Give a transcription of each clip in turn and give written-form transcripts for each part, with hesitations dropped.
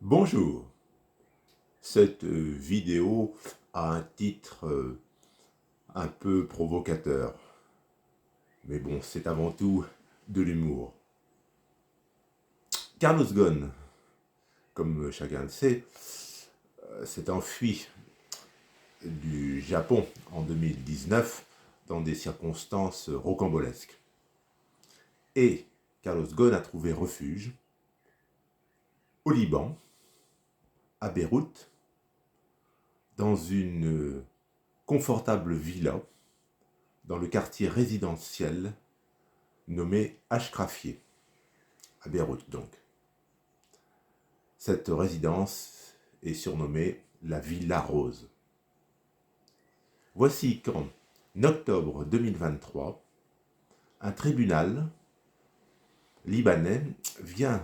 Bonjour, cette vidéo a un titre un peu provocateur, mais bon, c'est avant tout de l'humour. Carlos Ghosn, comme chacun le sait, s'est enfui du Japon en 2019 dans des circonstances rocambolesques. Et Carlos Ghosn a trouvé refuge au Liban, à Beyrouth, dans une confortable villa dans le quartier résidentiel nommé Ashrafieh, à Beyrouth donc. Cette résidence est surnommée la Villa Rose. Voici qu'en octobre 2023, un tribunal libanais vient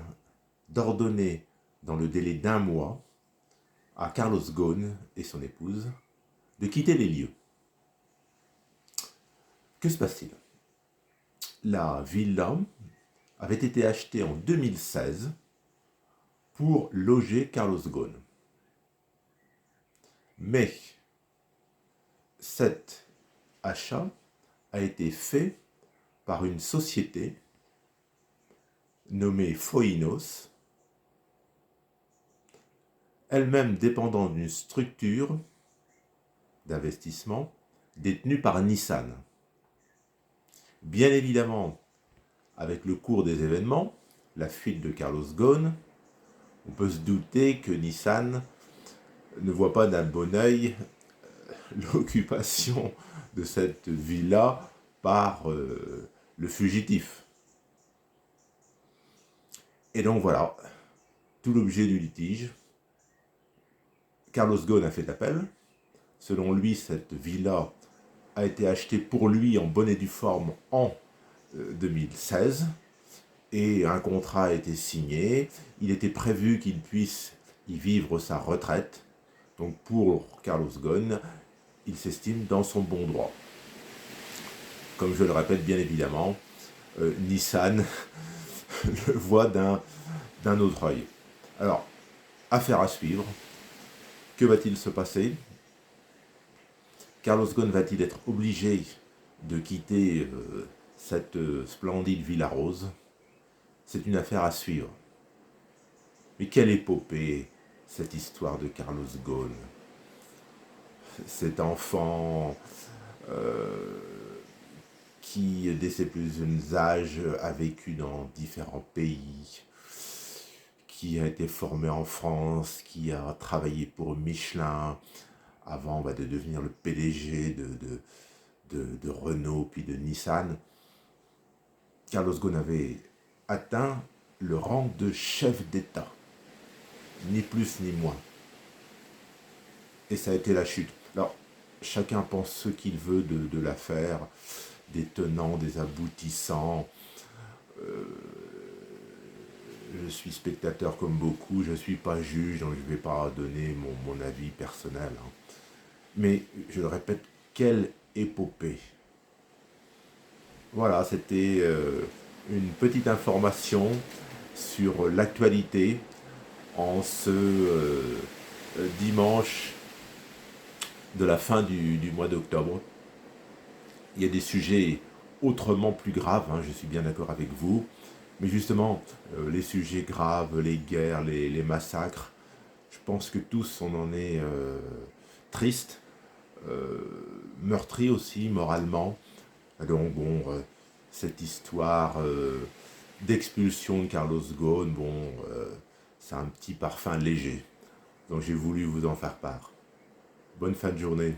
d'ordonner dans le délai d'un mois à Carlos Ghosn et son épouse de quitter les lieux. Que se passe-t-il? La villa avait été achetée en 2016 pour loger Carlos Ghosn. Mais cet achat a été fait par une société nommée Foinos, elle-même dépendant d'une structure d'investissement détenue par Nissan. Bien évidemment, avec le cours des événements, la fuite de Carlos Ghosn, on peut se douter que Nissan ne voit pas d'un bon œil l'occupation de cette villa par le fugitif. Et donc voilà, tout l'objet du litige. Carlos Ghosn a fait appel. Selon lui, cette villa a été achetée pour lui en bonne et due forme en 2016 et un contrat a été signé. Il était prévu qu'il puisse y vivre sa retraite. Donc pour Carlos Ghosn, il s'estime dans son bon droit. Comme je le répète bien évidemment, Nissan le voit d'un autre œil. Alors, affaire à suivre. Que va-t-il se passer? Carlos Ghosn va-t-il être obligé de quitter cette splendide Villa Rose? C'est une affaire à suivre. Mais quelle épopée, cette histoire de Carlos Ghosn. Cet enfant qui, dès ses plus jeunes âges, a vécu dans différents pays, qui a été formé en France, qui a travaillé pour Michelin, avant de devenir le PDG de Renault, puis de Nissan. Carlos Ghosn avait atteint le rang de chef d'État, ni plus ni moins. Et ça a été la chute. Alors, chacun pense ce qu'il veut de l'affaire, des tenants, des aboutissants. Je suis spectateur comme beaucoup, je ne suis pas juge, donc je ne vais pas donner mon avis personnel. Mais, je le répète, quelle épopée. Voilà, c'était une petite information sur l'actualité en ce dimanche de la fin du mois d'octobre. Il y a des sujets autrement plus graves, je suis bien d'accord avec vous, mais justement, les sujets graves, les guerres, les massacres, je pense que tous on en est tristes, meurtris aussi moralement. Donc bon, cette histoire d'expulsion de Carlos Ghosn, bon, c'est un petit parfum léger. Donc j'ai voulu vous en faire part. Bonne fin de journée.